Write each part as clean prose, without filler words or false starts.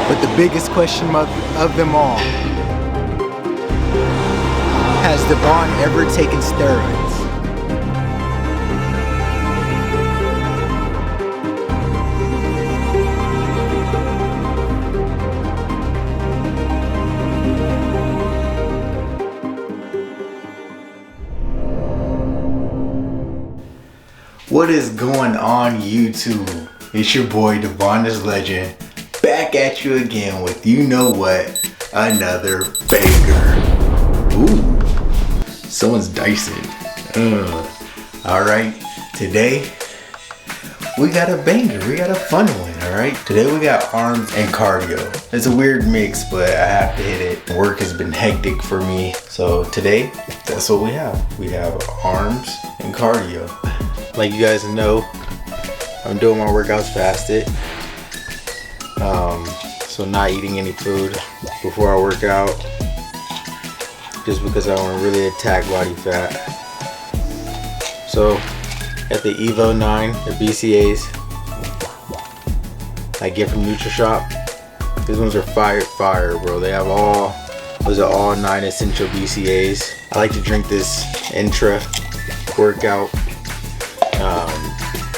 But the biggest question of them all, has Devon ever taken steroids? What is going on, YouTube? It's your boy Devon is Legend, back at you again with you know what, another banger. Ooh, someone's dicing. Alright, today we got a banger, we got a fun one, alright? Today we got arms and cardio. It's a weird mix, but I have to hit it. Work has been hectic for me, so today, that's what we have. We have arms and cardio. Like you guys know, I'm doing my workouts fasted. So not eating any food before I work out, just because I want to really attack body fat. So at the Evo 9, the BCAs I get from NutriShop, these ones are fire, bro. They have those are all 9 essential BCAs. I like to drink this intra workout.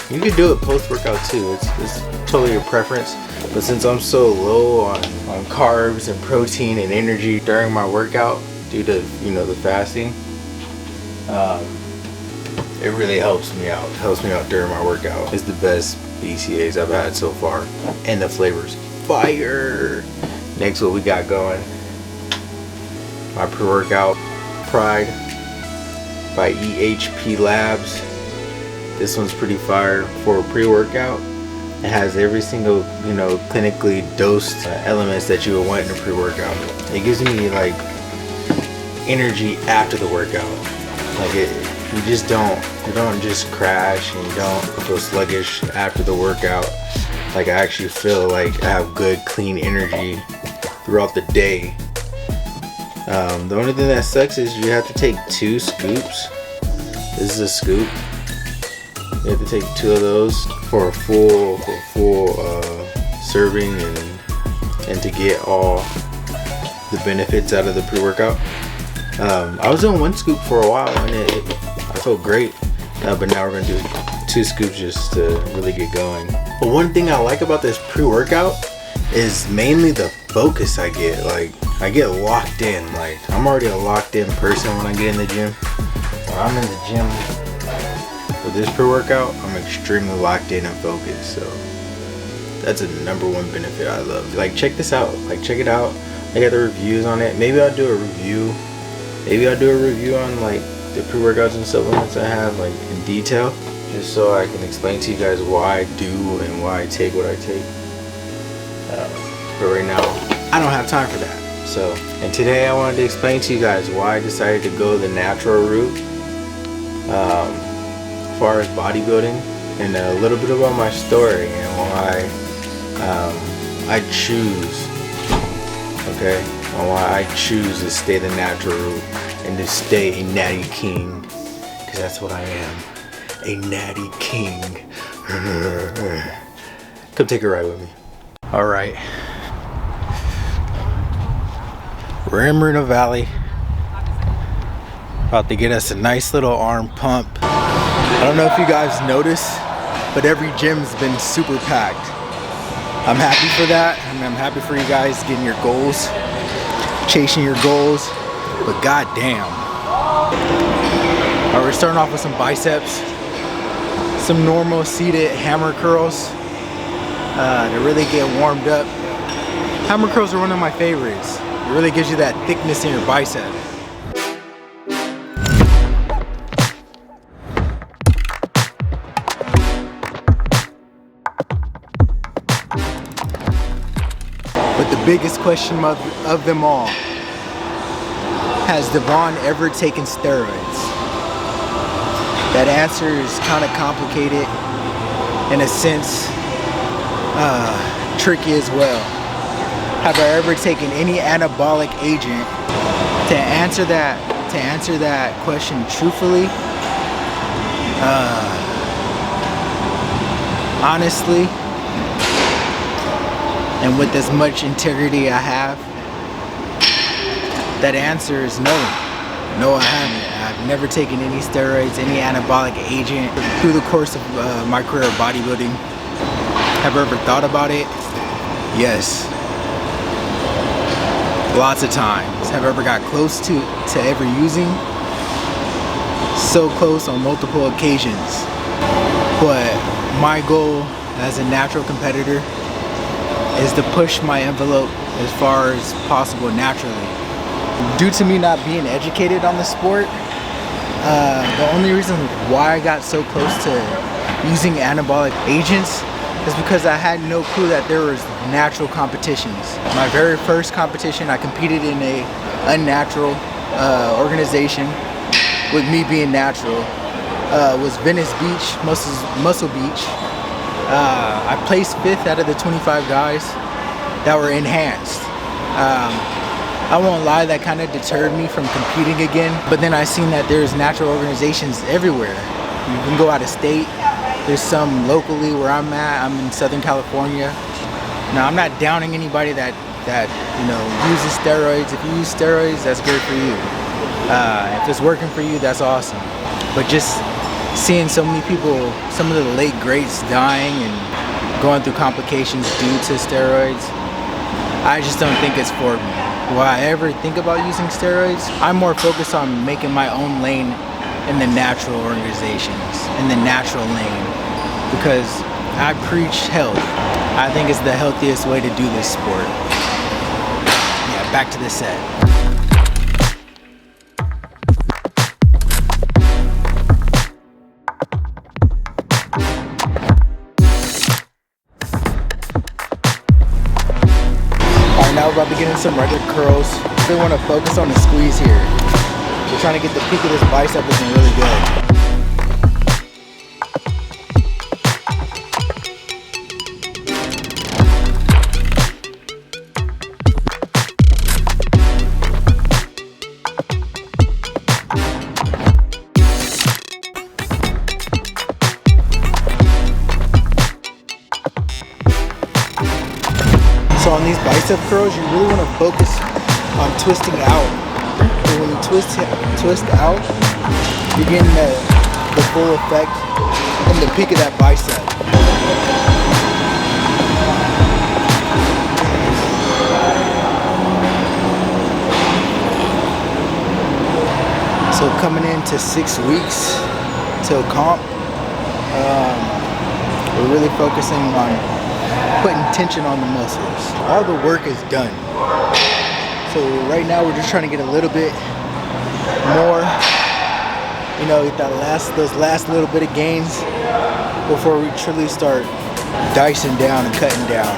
You can do it post-workout too. It's totally your preference. But since I'm so low on carbs and protein and energy during my workout due to the fasting, it really helps me out. It helps me out during my workout. It's the best BCAs I've had so far, and the flavor's fire. Next, what we got going? My pre-workout Pride by EHP Labs. This one's pretty fire for a pre-workout. It has every single, clinically dosed elements that you would want in a pre-workout. It gives me like energy after the workout. Like you don't just crash, and you don't feel sluggish after the workout. Like I actually feel like I have good, clean energy throughout the day. The only thing that sucks is you have to take 2 scoops. This is a scoop. You have to take 2 of those for a full serving and to get all the benefits out of the pre-workout. I was doing 1 scoop for a while and I felt great, but now we're gonna do 2 scoops just to really get going. But one thing I like about this pre-workout is mainly the focus I get. Like I get locked in. Like I'm already a locked in person when I get in the gym. When I'm in the gym for this pre-workout, I'm extremely locked in and focused. So that's a #1 benefit I love. Like check this out. Like check it out. I got the reviews on it. Maybe I'll do a review. On like the pre-workouts and supplements I have like in detail, just so I can explain to you guys why I do and why I take what I take. But right now, I don't have time for that. So, and today I wanted to explain to you guys why I decided to go the natural route. As far as bodybuilding, and a little bit about my story and why I choose, and why I choose to stay the natural route and to stay a natty king, because that's what I am, a natty king. Come take a ride with me. All right, we're in Moreno Valley, about to get us a nice little arm pump. I don't know if you guys noticed, but every gym's been super packed. I'm happy for that. I'm happy for you guys getting your goals, chasing your goals, but goddamn. Alright, we're starting off with some biceps, some normal seated hammer curls to really get warmed up. Hammer curls are one of my favorites. It really gives you that thickness in your bicep. But the biggest question of them all, has Devon ever taken steroids? That answer is kind of complicated, in a sense, tricky as well. Have I ever taken any anabolic agent? To answer that question truthfully, honestly, And with as much integrity I have, that answer is no. No, I haven't. I've never taken any steroids, any anabolic agent through the course of my career of bodybuilding. Have I ever thought about it? Yes. Lots of times. Have I ever got close to ever using? So close on multiple occasions. But my goal as a natural competitor is to push my envelope as far as possible naturally. Due to me not being educated on the sport, the only reason why I got so close to using anabolic agents is because I had no clue that there was natural competitions. My very first competition, I competed in a unnatural organization with me being natural. Was Venice Beach, Muscle Beach. I placed 5th out of the 25 guys that were enhanced. I won't lie, that kind of deterred me from competing again. But then I seen that there's natural organizations everywhere. You can go out of state. There's some locally where I'm at. I'm in Southern California. Now, I'm not downing anybody that uses steroids. If you use steroids, that's great for you. If it's working for you, that's awesome. But just seeing so many people, some of the late greats dying and going through complications due to steroids, I just don't think it's for me. Will I ever think about using steroids? I'm more focused on making my own lane in the natural organizations, in the natural lane, because I preach health. I think it's the healthiest way to do this sport. Yeah, back to the set. Now we're about to get in some regular curls. We want to focus on the squeeze here. We're trying to get the peak of this bicep looking really good. So on these bicep curls, you really want to focus on twisting out. And when you twist out, you're getting the full effect and the peak of that bicep. So coming into 6 weeks till comp, we're really focusing on putting tension on the muscles. All the work is done. So right now we're just trying to get a little bit more, get those last little bit of gains before we truly start dicing down and cutting down.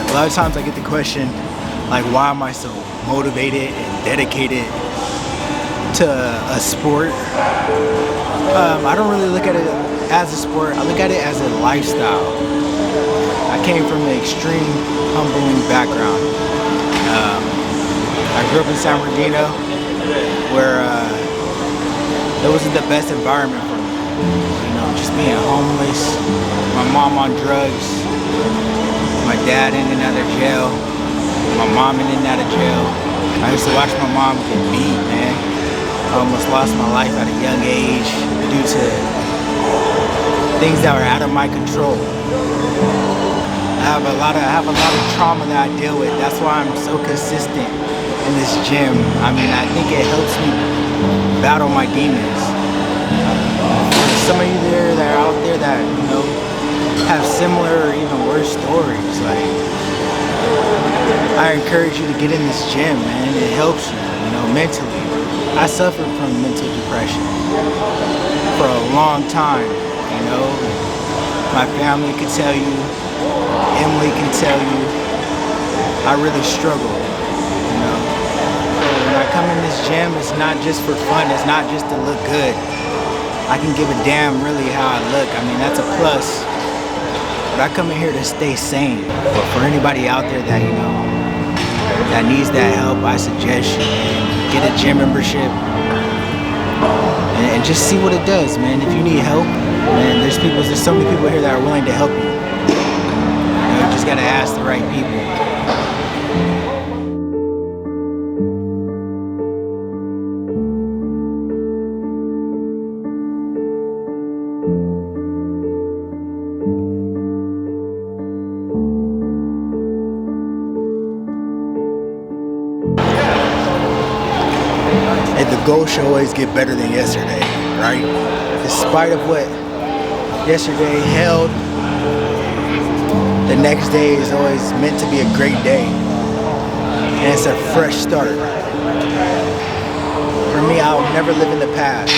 A lot of times I get the question, like, why am I so motivated and dedicated to a sport? I don't really look at it as a sport. I look at it as a lifestyle. I came from an extreme, humbling background. I grew up in San Bernardino, where it wasn't the best environment for me. Just being homeless, my mom on drugs, my dad in and out of jail, my mom in and out of jail. I used to watch my mom get beat, man. I almost lost my life at a young age due to things that were out of my control. I have a lot of trauma that I deal with. That's why I'm so consistent in this gym. I mean, I think it helps me battle my demons. There's some of you that are out there that, have similar or even worse stories. Like, I encourage you to get in this gym, man. It helps you, mentally. I suffered from mental depression for a long time, My family could tell you, Emily can tell you, I really struggled, gym is not just for fun. It's not just to look good. I can give a damn really how I look. I mean, that's a plus. But I come in here to stay sane. But for anybody out there that, you know, that needs that help, I suggest you, man, get a gym membership and just see what it does, man. If you need help, man, there's so many people here that are willing to help you. You just gotta ask the right people. And the goal should always get better than yesterday, right? Despite of what yesterday held, the next day is always meant to be a great day. And it's a fresh start. For me, I'll never live in the past.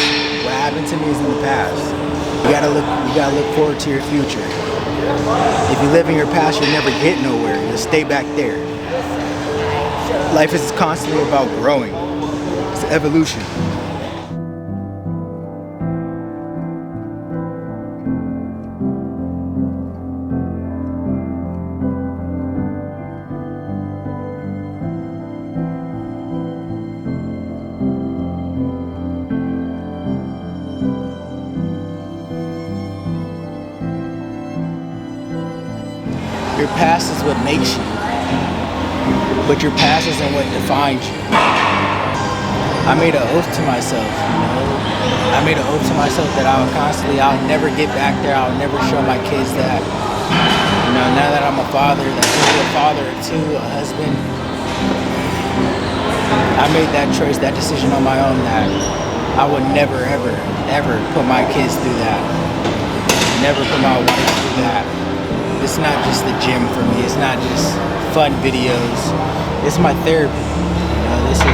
What happened to me is in the past. You gotta look forward to your future. If you live in your past, you'll never get nowhere. You'll stay back there. Life is constantly about growing. It's evolution. Your past is what makes you, but your past isn't what defines you. I made an oath to myself, you know. I made an oath to myself that I'll never get back there. I'll never show my kids that. You know, now that I'm a father, that I'm a father too, a husband, I made that choice, that decision on my own that I would never, ever, ever put my kids through that. Never put my wife through that. It's not just the gym for me. It's not just fun videos. It's my therapy. You know, this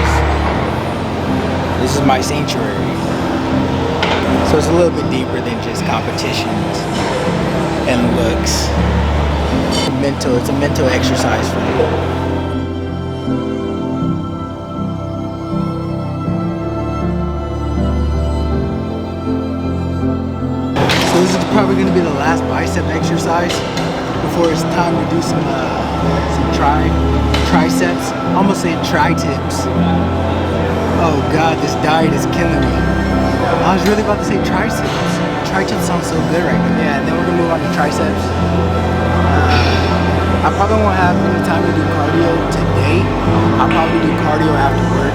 is my sanctuary. So it's a little bit deeper than just competitions and looks. It's a mental exercise for me. So this is probably going to be the last bicep exercise before it's time to do some triceps. I almost saying tri-tips. Oh God, this diet is killing me. I was really about to say triceps. Tri-tips sounds so good right now. Yeah, and then we're gonna move on to triceps. I probably won't have any time to do cardio today. I'll probably do cardio after work.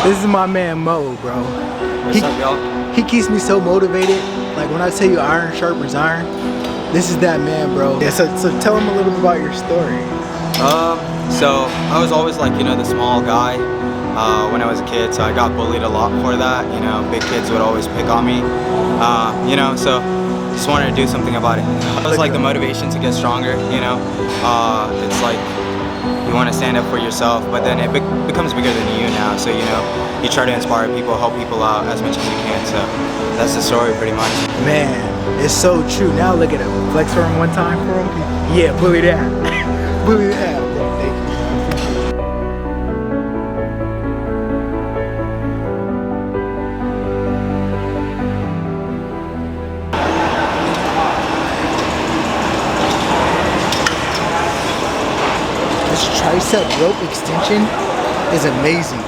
This is my man Mo, bro. What's up, y'all? He keeps me so motivated. Like when I tell you iron sharpens iron, this is that man, bro. Yeah, so tell him a little bit about your story. So I was always like, you know, the small guy when I was a kid, so I got bullied a lot for that. You know, big kids would always pick on me. You know, so just wanted to do something about it. It was like the motivation to get stronger, you know. It's like you want to stand up for yourself, but then it becomes bigger than you now. So, you know, you try to inspire people, help people out as much as you can. So that's the story pretty much. Man, it's so true. Now look at him. Flex for him one time for him. Yeah, bully that. Bully that, bro. Thank you. Tricep rope extension is amazing.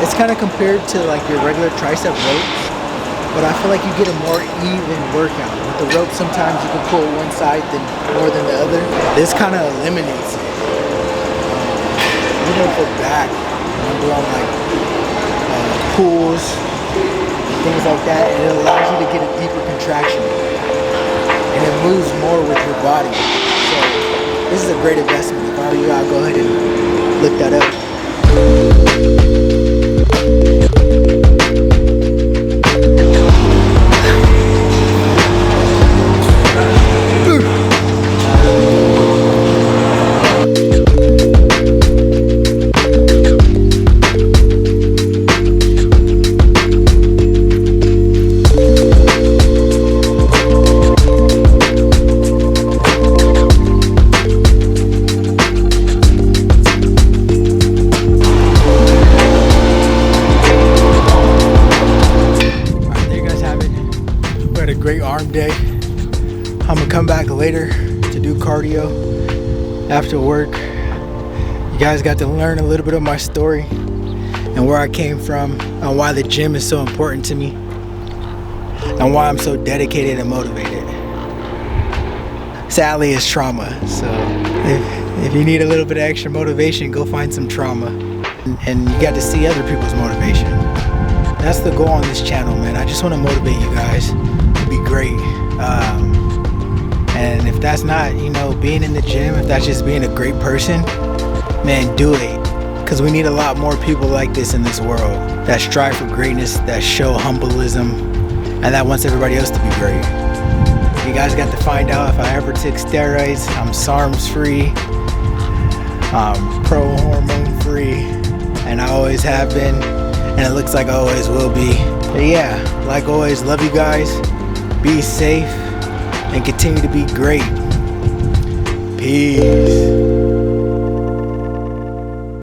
It's kind of compared to like your regular tricep ropes, but I feel like you get a more even workout. With the rope, sometimes you can pull one side more than the other. This kind of eliminates it. Even for back, I'm doing like pulls, things like that, and it allows you to get a deeper contraction, and it moves more with your body. This is a great investment. If I were you, I'll go ahead and look that up. great arm day. I'm gonna come back later to do cardio after work. You guys got to learn a little bit of my story and where I came from and why the gym is so important to me and why I'm so dedicated and motivated. Sadly, it's trauma, so if you need a little bit of extra motivation, go find some trauma. And you got to see other people's motivation. That's the goal on this channel, man. I just want to motivate you guys to be great. And if that's not, you know, being in the gym, if that's just being a great person, man, do it. Because we need a lot more people like this in this world that strive for greatness, that show humbleism, and that wants everybody else to be great. You guys got to find out if I ever took steroids. I'm Sarms free, pro hormone free, and I always have been, and it looks like I always will be. But yeah, like always, love you guys, be safe, and continue to be great. Peace.